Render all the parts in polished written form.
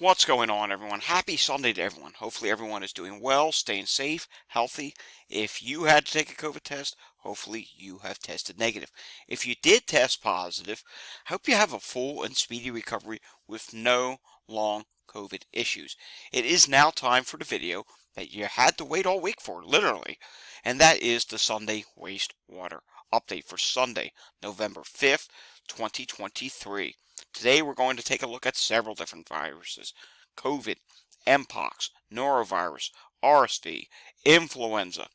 What's going on, everyone? Happy Sunday to everyone. Hopefully, everyone is doing well, staying safe, healthy. If you had to take a COVID test, hopefully you have tested negative. If you did test positive, I hope you have a full and speedy recovery with no long COVID issues. It is now time for the video that you had to wait all week for, literally, and that is the Sunday wastewater update for Sunday, November 5th, 2023. Today we're going to take a look at several different viruses: COVID, Mpox, norovirus, RSV, influenza,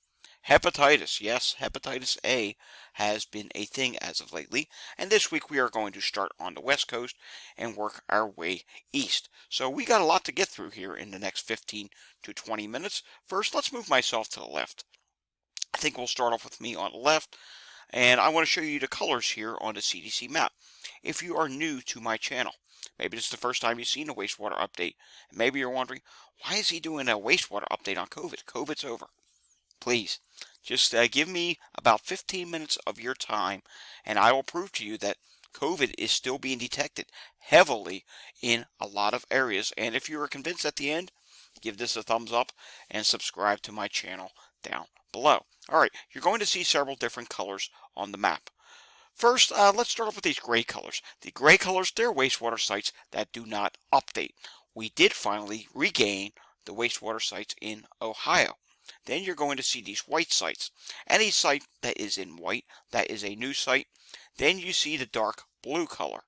hepatitis. Yes, hepatitis A has been a thing as of lately, and this week we are going to start on the West Coast and work our way east. So we got a lot to get through here in the next 15 to 20 minutes. First, let's move myself to the left. I think we'll start off with me on the left, and I want to show you the colors here on the CDC map. If you are new to my channel, maybe this is the first time you've seen a wastewater update, and maybe you're wondering, why is he doing a wastewater update on COVID? COVID's over. Please, just give me about 15 minutes of your time, and I will prove to you that COVID is still being detected heavily in a lot of areas. And if you are convinced at the end, give this a thumbs up and subscribe to my channel down below. Alright, you're going to see several different colors on the map. First, let's start off with these gray colors. The gray colors, they're wastewater sites that do not update. We did finally regain the wastewater sites in Ohio. Then you're going to see these white sites. Any site that is in white, that is a new site. Then you see the dark blue color.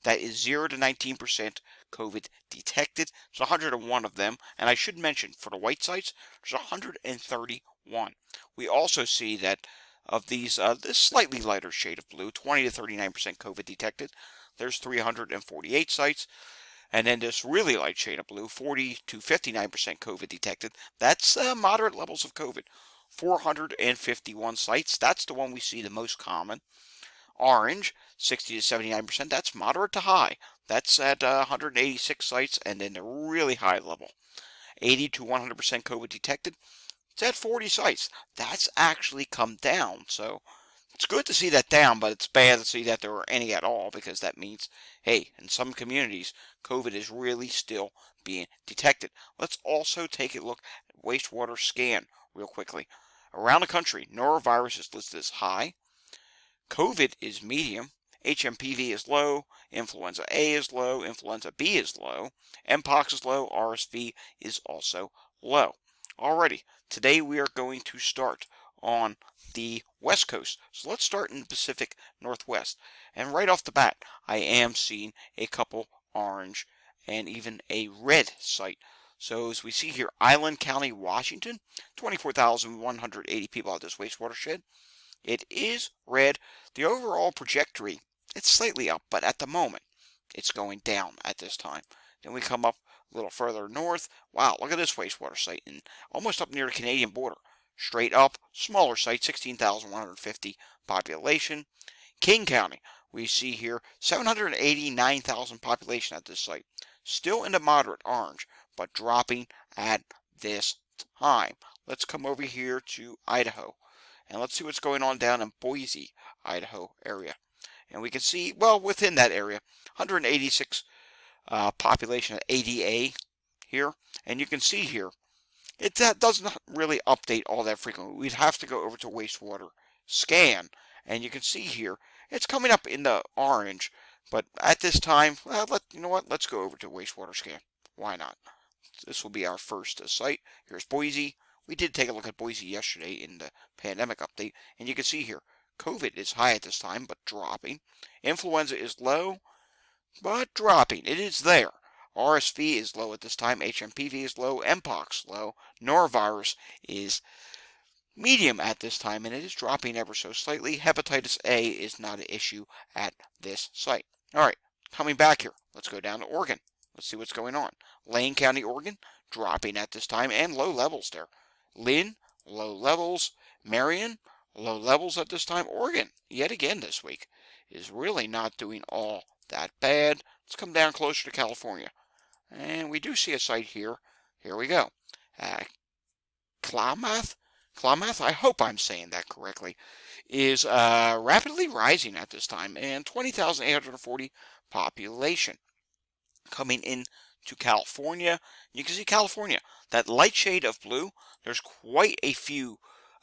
That is 0 to 19% COVID detected. There's 101 of them. And I should mention, for the white sites, there's 131. We also see that of these, this slightly lighter shade of blue, 20 to 39% COVID detected, there's 348 sites. And then this really light shade of blue, 40 to 59% COVID detected, that's moderate levels of COVID. 451 sites, that's the one we see the most common. Orange, 60 to 79%, that's moderate to high. That's at 186 sites, and then the really high level, 80 to 100% COVID detected, it's at 40 sites. That's actually come down, so it's good to see that down, but it's bad to see that there are any at all, because that means, hey, in some communities, COVID is really still being detected. Let's also take a look at wastewater scan real quickly. Around the country, norovirus is listed as high, COVID is medium, HMPV is low, influenza A is low, influenza B is low, Mpox is low, RSV is also low. Alrighty, today we are going to start on the West Coast. So let's start in the Pacific Northwest. And right off the bat, I am seeing a couple orange and even a red site. So as we see here, Island County, Washington, 24,180 people at this wastewater shed. It is red. The overall trajectory, it's slightly up, but at the moment, it's going down at this time. Then we come up a little further north. Wow, look at this wastewater site, and almost up near the Canadian border. Straight up, smaller site, 16,150 population. King County, we see here 789,000 population at this site. Still in the moderate orange, but dropping at this time. Let's come over here to Idaho, and let's see what's going on down in Boise, Idaho area. And we can see, well, within that area, 186 population at ADA here. And you can see here, it doesn't really update all that frequently. We'd have to go over to wastewater scan, and you can see here it's coming up in the orange, but at this time, well, you know what, let's go over to wastewater scan. Why not? This will be our first site. Here's Boise. We did take a look at Boise yesterday in the pandemic update, and you can see here COVID is high at this time but dropping. Influenza is low but dropping. It is there. RSV is low at this time. HMPV is low. Mpox low. Norovirus is medium at this time, and it is dropping ever so slightly. Hepatitis A is not an issue at this site. Alright, coming back here, let's go down to Oregon. Let's see what's going on. Lane County, Oregon, dropping at this time, and low levels there. Lynn, low levels. Marion, low levels at this time. Oregon, yet again this week, is really not doing all that bad. Let's come down closer to California. And we do see a site here. Here we go. Klamath, I hope I'm saying that correctly, is rapidly rising at this time, and 20,840 population. coming in to California. You can see California, that light shade of blue. There's quite a few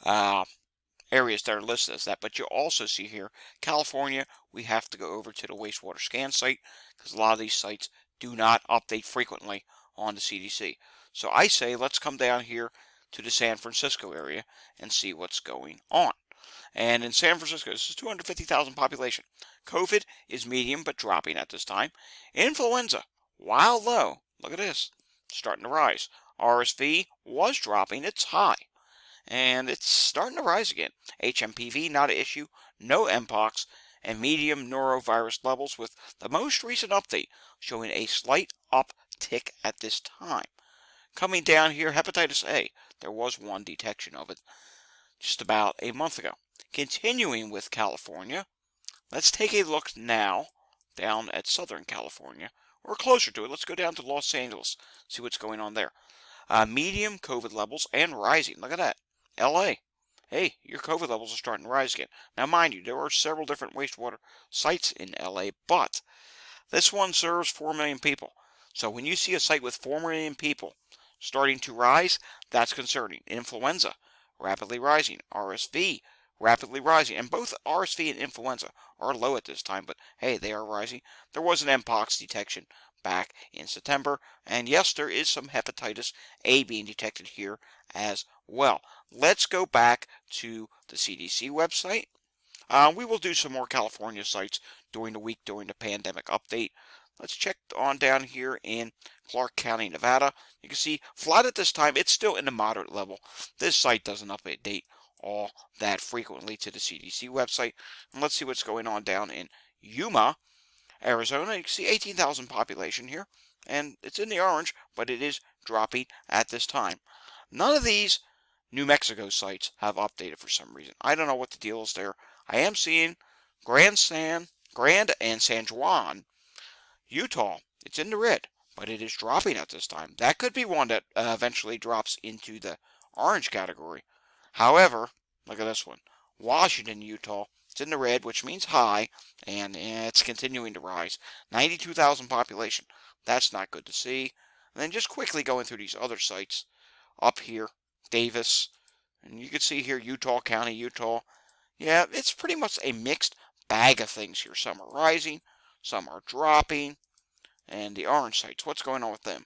uh, areas that are listed as that, but you'll also see here, California, we have to go over to the wastewater scan site because a lot of these sites do not update frequently on the CDC. So I say let's come down here to the San Francisco area and see what's going on. And in San Francisco, this is 250,000 population. COVID is medium but dropping at this time. Influenza, while low, look at this, starting to rise. RSV was dropping, it's high. And it's starting to rise again. HMPV, not an issue. No Mpox. And medium norovirus levels with the most recent update showing a slight uptick at this time. Coming down here, hepatitis A. There was one detection of it just about a month ago. Continuing with California, let's take a look now down at Southern California, or closer to it. Let's go down to Los Angeles, see what's going on there. Medium COVID levels and rising. Look at that. LA. Hey, your COVID levels are starting to rise again. Now, mind you, there are several different wastewater sites in LA, but this one serves 4 million people. So when you see a site with 4 million people starting to rise, that's concerning. Influenza, rapidly rising. RSV, rapidly rising. And both RSV and influenza are low at this time, but hey, they are rising. There was an Mpox detection back in September, and yes, there is some hepatitis A being detected here as well. Let's go back to the CDC website. We will do some more California sites during the week during the pandemic update. Let's check on down here in Clark County, Nevada. You can see flat at this time, it's still in the moderate level. This site doesn't update all that frequently to the CDC website. And let's see what's going on down in Yuma, Arizona. You can see 18,000 population here, and it's in the orange, but it is dropping at this time. None of these New Mexico sites have updated for some reason. I don't know what the deal is there. I am seeing Grand and San Juan, Utah. It's in the red, but it is dropping at this time. That could be one that eventually drops into the orange category. However, look at this one. Washington, Utah. It's in the red, which means high, and it's continuing to rise. 92,000 population. That's not good to see. And then just quickly going through these other sites. Up here, Davis, and you can see here Utah County, Utah. Yeah, it's pretty much a mixed bag of things here. Some are rising, some are dropping, and the orange sites, what's going on with them?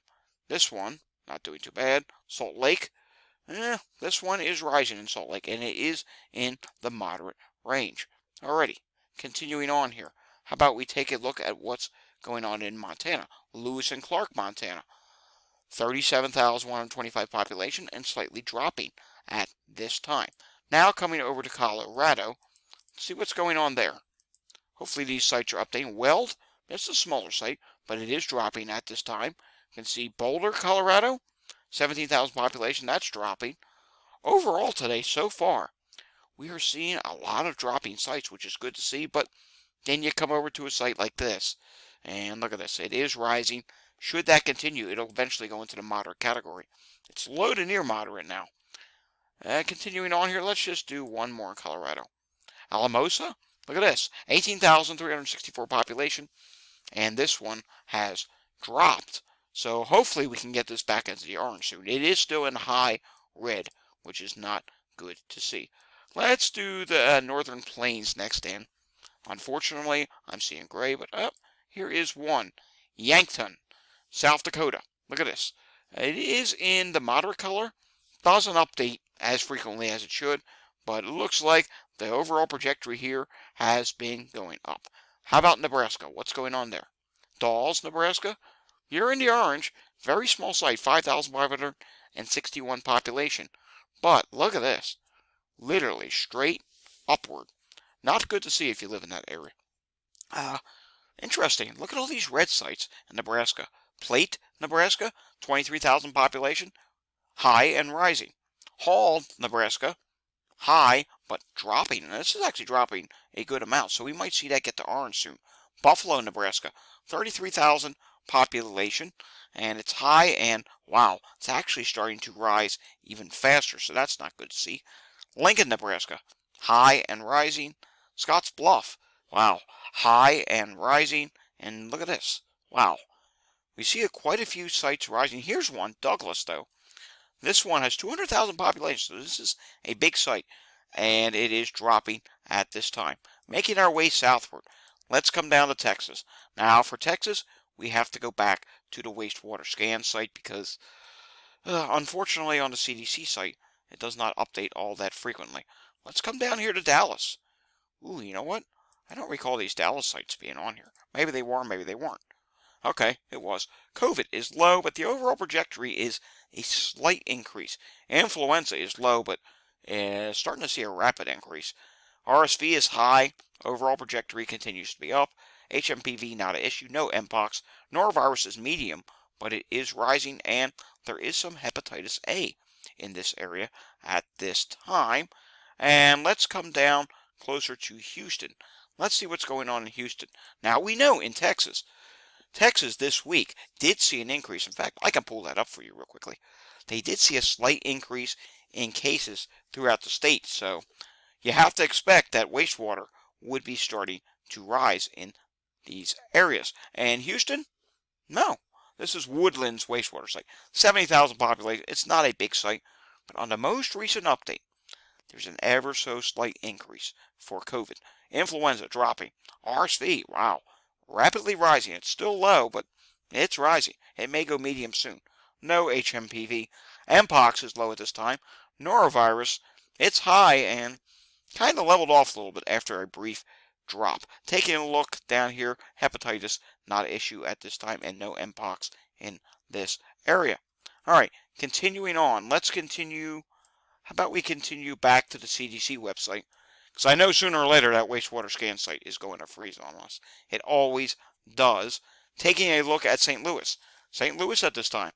This one, not doing too bad. Salt Lake, this one is rising in Salt Lake, and it is in the moderate range. Alrighty, continuing on here. How about we take a look at what's going on in Montana? Lewis and Clark, Montana. 37,125 population and slightly dropping at this time. Now coming over to Colorado, see what's going on there. Hopefully these sites are updating. Weld, it's a smaller site, but it is dropping at this time. You can see Boulder, Colorado, 17,000 population, that's dropping. Overall today, so far, we are seeing a lot of dropping sites, which is good to see, but then you come over to a site like this, and look at this, it is rising. Should that continue, it'll eventually go into the moderate category. It's low to near moderate now. Continuing on here, let's just do one more in Colorado. Alamosa, look at this, 18,364 population, and this one has dropped. So hopefully we can get this back into the orange soon. It is still in high red, which is not good to see. Let's do the Northern Plains next, Dan. Unfortunately, I'm seeing gray, but here is one. Yankton, South Dakota. Look at this. It is in the moderate color. Doesn't update as frequently as it should, but it looks like the overall trajectory here has been going up. How about Nebraska? What's going on there? Dawes, Nebraska. You're in the orange. Very small site, 5,561 population. But look at this. Literally straight upward. Not good to see if you live in that area. Interesting. Look at all these red sites in Nebraska. Plate, Nebraska, 23,000 population, high and rising. Hall, Nebraska, high but dropping. And this is actually dropping a good amount, so we might see that get to orange soon. Buffalo, Nebraska, 33,000 population, and it's high, and wow, it's actually starting to rise even faster, so that's not good to see. Lincoln, Nebraska, high and rising. Scotts Bluff, wow, high and rising, and look at this, wow. We see quite a few sites rising. Here's one, Douglas, though. This one has 200,000 population, so this is a big site, and it is dropping at this time. Making our way southward. Let's come down to Texas. Now, for Texas, we have to go back to the wastewater scan site because, unfortunately, on the CDC site, it does not update all that frequently. Let's come down here to Dallas. Ooh, you know what? I don't recall these Dallas sites being on here. Maybe they were, maybe they weren't. Okay, it was. COVID is low, but the overall trajectory is a slight increase. Influenza is low, but starting to see a rapid increase. RSV is high. Overall trajectory continues to be up. HMPV not an issue. No Mpox. Norovirus is medium, but it is rising, and there is some hepatitis A in this area at this time. And let's come down closer to Houston. Let's see what's going on in Houston. Now, we know in Texas this week did see an increase. In fact, I can pull that up for you real quickly. They did see a slight increase in cases throughout the state. So you have to expect that wastewater would be starting to rise in these areas. And Houston? No. This is Woodlands wastewater site. 70,000 population. It's not a big site. But on the most recent update, there's an ever so slight increase for COVID. Influenza dropping. RSV, wow, rapidly rising. It's still low, but it's rising. It may go medium soon. No HMPV. Mpox is low at this time. Norovirus, it's high and kind of leveled off a little bit after a brief drop. Taking a look down here, hepatitis, not an issue at this time, and no Mpox in this area. All right, continuing on. Let's continue. How about we continue back to the CDC website? Because I know sooner or later that wastewater scan site is going to freeze on us. It always does. Taking a look at St. Louis. St. Louis at this time.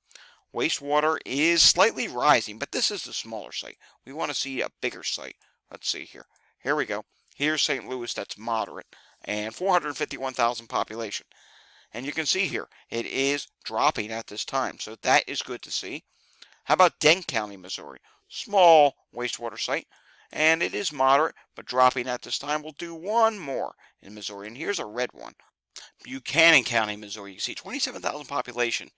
Wastewater is slightly rising, but this is the smaller site. We want to see a bigger site. Let's see here. Here we go. Here's St. Louis, that's moderate, and 451,000 population. And you can see here, it is dropping at this time, so that is good to see. How about Dent County, Missouri? Small wastewater site, and it is moderate, but dropping at this time. We'll do one more in Missouri, and here's a red one. Buchanan County, Missouri. You see 27,000 population,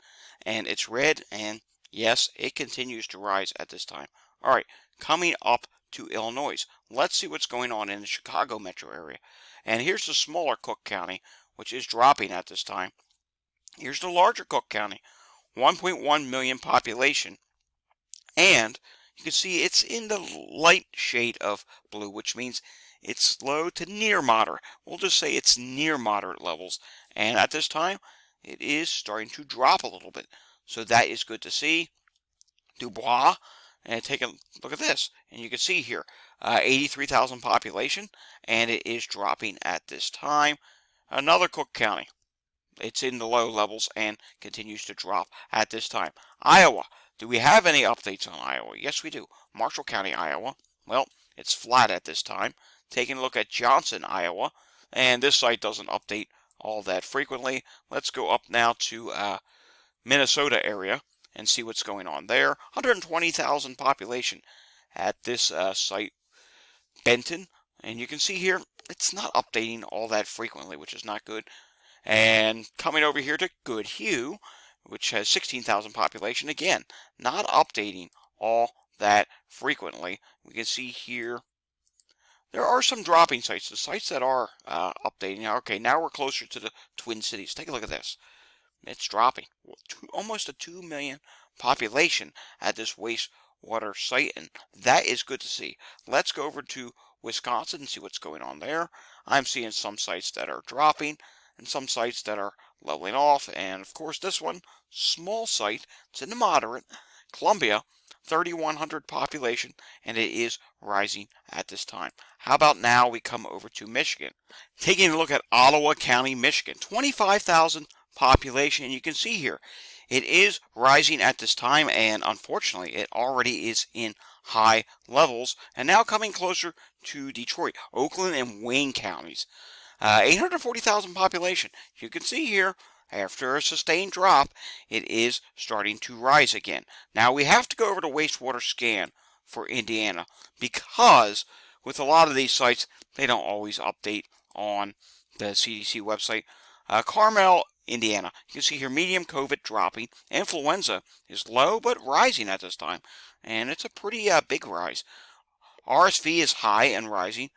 and it's red, and yes, it continues to rise at this time. All right, coming up to Illinois. Let's see what's going on in the Chicago metro area. And here's the smaller Cook County, which is dropping at this time. Here's the larger Cook County, 1.1 million population, and you can see it's in the light shade of blue, which means it's low to near moderate. We'll just say it's near moderate levels. And at this time, it is starting to drop a little bit. So that is good to see. Dubois, and take a look at this. And you can see here, 83,000 population, and it is dropping at this time. Another Cook County. It's in the low levels and continues to drop at this time. Iowa. Do we have any updates on Iowa? Yes, we do. Marshall County, Iowa. Well, it's flat at this time. Taking a look at Johnson, Iowa. And this site doesn't update all that frequently. Let's go up now to Minnesota area and see what's going on there. 120,000 population at this site, Benton. And you can see here, it's not updating all that frequently, which is not good. And coming over here to Goodhue, which has 16,000 population. Again, not updating all that frequently. We can see here there are some dropping sites. The sites that are updating. Okay, now we're closer to the Twin Cities. Take a look at this. It's dropping. Almost a 2 million population at this wastewater site, and that is good to see. Let's go over to Wisconsin and see what's going on there. I'm seeing some sites that are dropping and some sites that are leveling off, and of course this one, small site, it's in the moderate, Columbia, 3,100 population, and it is rising at this time. How about now we come over to Michigan? Taking a look at Ottawa County, Michigan, 25,000 population, and you can see here, it is rising at this time, and unfortunately it already is in high levels, and now coming closer to Detroit, Oakland, and Wayne counties. 840,000 population. You can see here, after a sustained drop, it is starting to rise again. Now we have to go over to wastewater scan for Indiana because with a lot of these sites, they don't always update on the CDC website. Carmel, Indiana. You can see here medium COVID dropping. Influenza is low but rising at this time, and it's a pretty big rise. RSV is high and rising.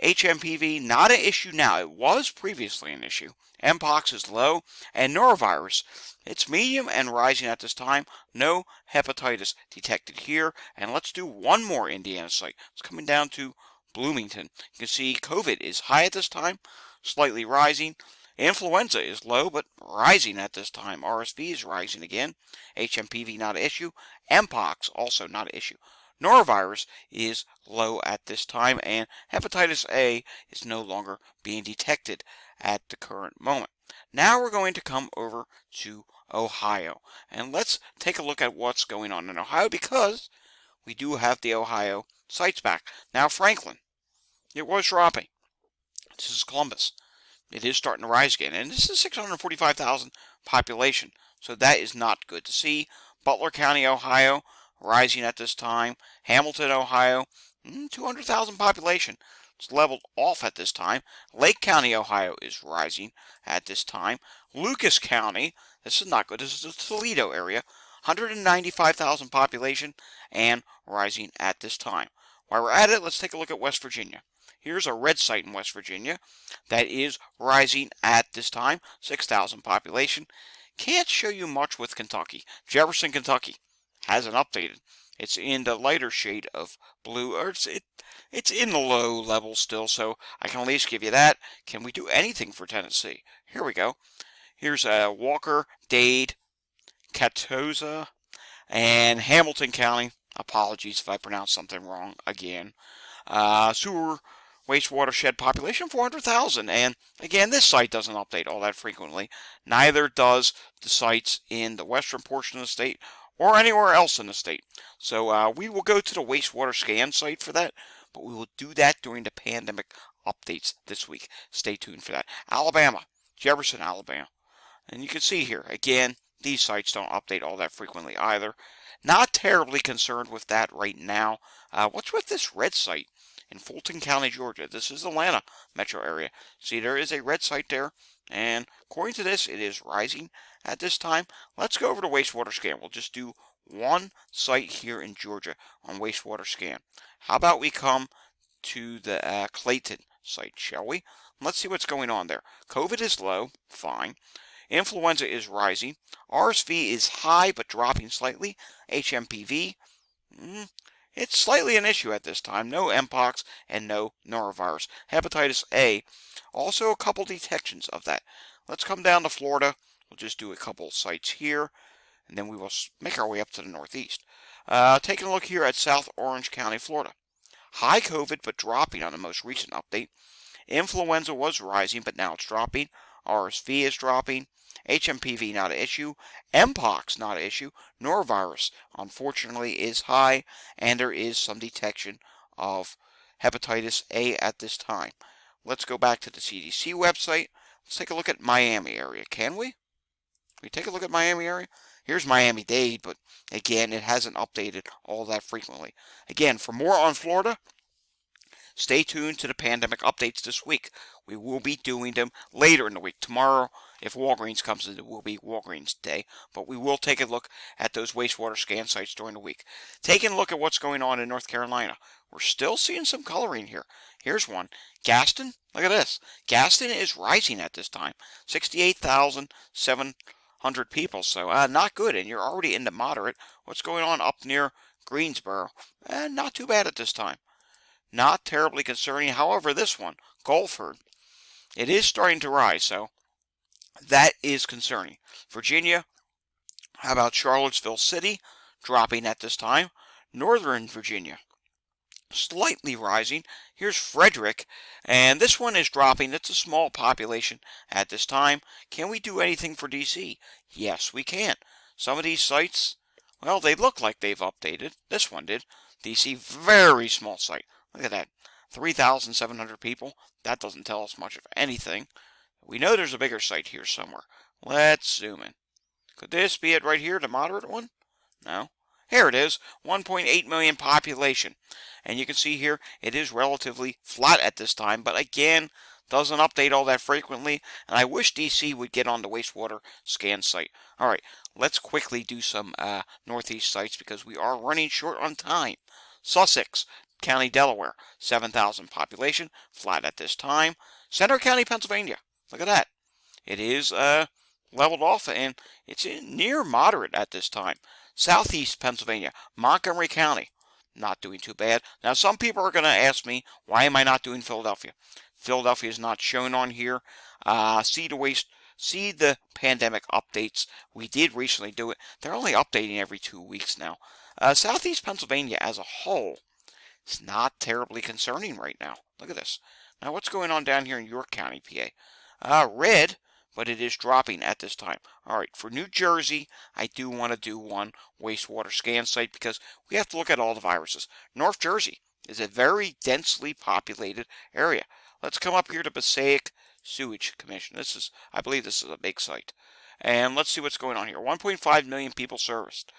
HMPV, not an issue now. It was previously an issue. Mpox is low. And norovirus, it's medium and rising at this time. No hepatitis detected here. And let's do one more Indiana site. It's coming down to Bloomington. You can see COVID is high at this time, slightly rising. Influenza is low, but rising at this time. RSV is rising again. HMPV, not an issue. Mpox, also not an issue. Norovirus is low at this time, and hepatitis A is no longer being detected at the current moment. Now we're going to come over to Ohio, and let's take a look at what's going on in Ohio, because we do have the Ohio sites back. Now Franklin, it was dropping. This is Columbus. It is starting to rise again, and this is 645,000 population, so that is not good to see. Butler County, Ohio, rising at this time. Hamilton, Ohio, 200,000 population. It's leveled off at this time. Lake County, Ohio is rising at this time. Lucas County, this is not good. This is the Toledo area. 195,000 population and rising at this time. While we're at it, let's take a look at West Virginia. Here's a red site in West Virginia that is rising at this time. 6,000 population. Can't show you much with Kentucky. Jefferson, Kentucky hasn't updated. It's in the lighter shade of blue, or it's in the low level still, so I can at least give you that. Can we do anything for Tennessee? Here we go. Here's Walker, Dade, Catoosa, and Hamilton County. Apologies if I pronounced something wrong again. Sewer wastewater shed population 400,000, and again, this site doesn't update all that frequently. Neither does the sites in the western portion of the state or anywhere else in the state. So we will go to the wastewater scan site for that, but we will do that during the pandemic updates this week. Stay tuned for that. Alabama, Jefferson, Alabama. And you can see here, again, these sites don't update all that frequently either. Not terribly concerned with that right now. What's with this red site in Fulton County, Georgia? This is Atlanta metro area. See, there is a red site there, and according to this, it is rising at this time. Let's go over to wastewater scan. We'll just do one site here in Georgia on wastewater scan. How about we come to the Clayton site, shall we? Let's see what's going on there. COVID is low, fine. Influenza is rising. RSV is high but dropping slightly. HMPV, it's slightly an issue at this time. No Mpox and no norovirus. Hepatitis A, also a couple detections of that. Let's come down to Florida. We'll just do a couple sites here, and then we will make our way up to the northeast. Taking a look here at South Orange County, Florida. High COVID but dropping on the most recent update. Influenza was rising, but now it's dropping. RSV is dropping. HMPV not an issue. Mpox not an issue. Norovirus, unfortunately, is high, and there is some detection of hepatitis A at this time. Let's go back to the CDC website. Let's take a look at Miami area, can we? Can we take a look at Miami area? Here's Miami-Dade, but again, it hasn't updated all that frequently. Again, for more on Florida, stay tuned to the pandemic updates this week. We will be doing them later in the week. Tomorrow, if Walgreens comes in, it will be Walgreens Day. But we will take a look at those wastewater scan sites during the week. Taking a look at what's going on in North Carolina. We're still seeing some coloring here. Here's one. Gaston, look at this. Gaston is rising at this time. 68,700 people. So not good, and you're already into moderate. What's going on up near Greensboro? Not too bad at this time. Not terribly concerning. However, this one, Gulford, it is starting to rise, so that is concerning. Virginia, how about Charlottesville City, dropping at this time. Northern Virginia, slightly rising. Here's Frederick, and this one is dropping. It's a small population at this time. Can we do anything for DC? Yes, we can. Some of these sites, well, they look like they've updated. This one did. DC, very small site. Look at that, 3,700 people. That doesn't tell us much of anything. We know there's a bigger site here somewhere. Let's zoom in. Could this be it right here, the moderate one? No. Here it is, 1.8 million population. And you can see here, it is relatively flat at this time. But again, doesn't update all that frequently, and I wish DC would get on the wastewater scan site. All right, let's quickly do some Northeast sites because we are running short on time. Sussex County, Delaware, 7,000 population, flat at this time. Center County, Pennsylvania, look at that. It is leveled off, and it's near moderate at this time. Southeast Pennsylvania, Montgomery County, not doing too bad. Now, some people are going to ask me, why am I not doing Philadelphia? Philadelphia is not shown on here. See the pandemic updates. We did recently do it. They're only updating every 2 weeks now. Southeast Pennsylvania as a whole, it's not terribly concerning right now. Look at this. Now, what's going on down here in York County, PA? Red, but it is dropping at this time. All right, for New Jersey, I do want to do one wastewater scan site because we have to look at all the viruses. North Jersey is a very densely populated area. Let's come up here to Passaic Sewage Commission. I believe this is a big site. And let's see what's going on here. 1.5 million people serviced.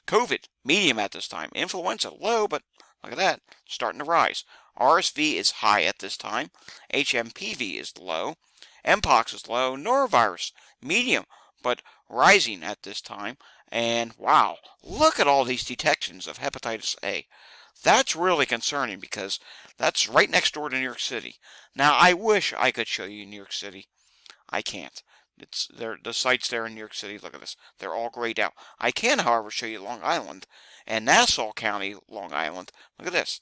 COVID, medium at this time. Influenza, low, but look at that, starting to rise. RSV is high at this time. HMPV is low. Mpox is low. Norovirus, medium, but rising at this time. And wow, look at all these detections of hepatitis A. That's really concerning because that's right next door to New York City. Now, I wish I could show you New York City. I can't. It's there. The sites there in New York City. Look at this. They're all grayed out. I can, however, show you Long Island and Nassau County, Long Island. Look at this.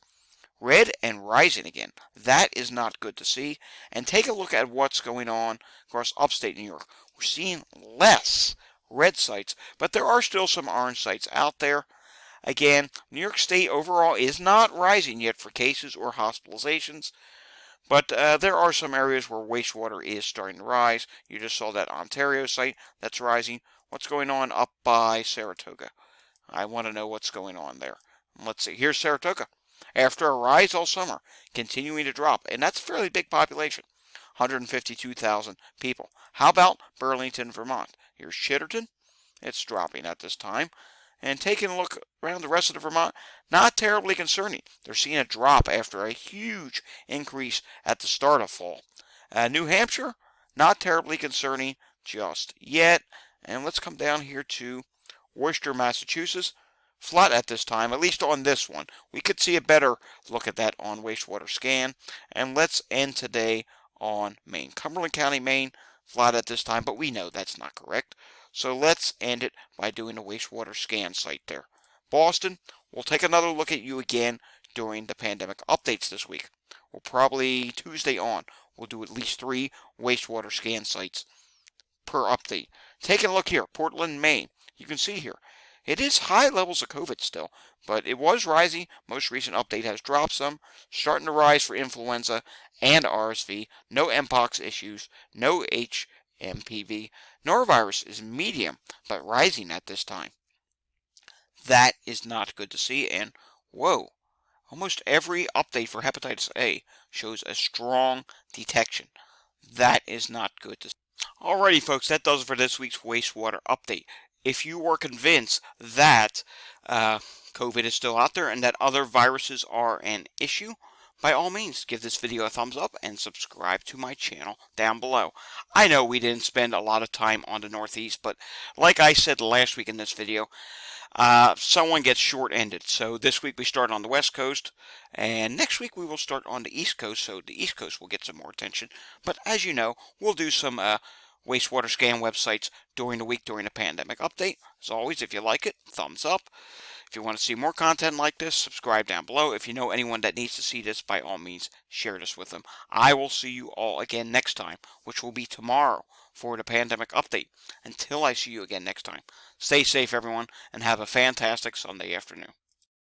Red and rising again. That is not good to see. And take a look at what's going on across upstate New York. We're seeing less red sites, but there are still some orange sites out there. Again, New York State overall is not rising yet for cases or hospitalizations. But there are some areas where wastewater is starting to rise. You just saw that Ontario site that's rising. What's going on up by Saratoga? I want to know what's going on there. Let's see. Here's Saratoga. After a rise all summer, continuing to drop. And that's a fairly big population. 152,000 people. How about Burlington, Vermont? Here's Chitterton. It's dropping at this time. And taking a look around the rest of the Vermont, not terribly concerning. They're seeing a drop after a huge increase at the start of fall. New Hampshire, not terribly concerning just yet. And let's come down here to Worcester, Massachusetts. Flat at this time, at least on this one. We could see a better look at that on wastewater scan. And let's end today on Maine. Cumberland County, Maine, flat at this time, but we know that's not correct. So let's end it by doing a wastewater scan site there. Boston, we'll take another look at you again during the pandemic updates this week. We'll probably Tuesday on, we'll do at least 3 wastewater scan sites per update. Take a look here, Portland, Maine. You can see here, it is high levels of COVID still, but it was rising. Most recent update has dropped some, starting to rise for influenza and RSV. No Mpox issues, no HMPV. Norovirus is medium, but rising at this time. That is not good to see, and whoa, almost every update for hepatitis A shows a strong detection. That is not good to see. Alrighty, folks, that does it for this week's wastewater update. If you were convinced that COVID is still out there and that other viruses are an issue, by all means, give this video a thumbs up and subscribe to my channel down below. I know we didn't spend a lot of time on the Northeast, but like I said last week in this video, someone gets short-ended. So this week we start on the West Coast, and next week we will start on the East Coast, so the East Coast will get some more attention. But as you know, we'll do some wastewater scan websites during the week during the pandemic update. As always, if you like it, thumbs up. If you want to see more content like this, subscribe down below. If you know anyone that needs to see this, by all means, share this with them. I will see you all again next time, which will be tomorrow for the pandemic update. Until I see you again next time, stay safe, everyone, and have a fantastic Sunday afternoon.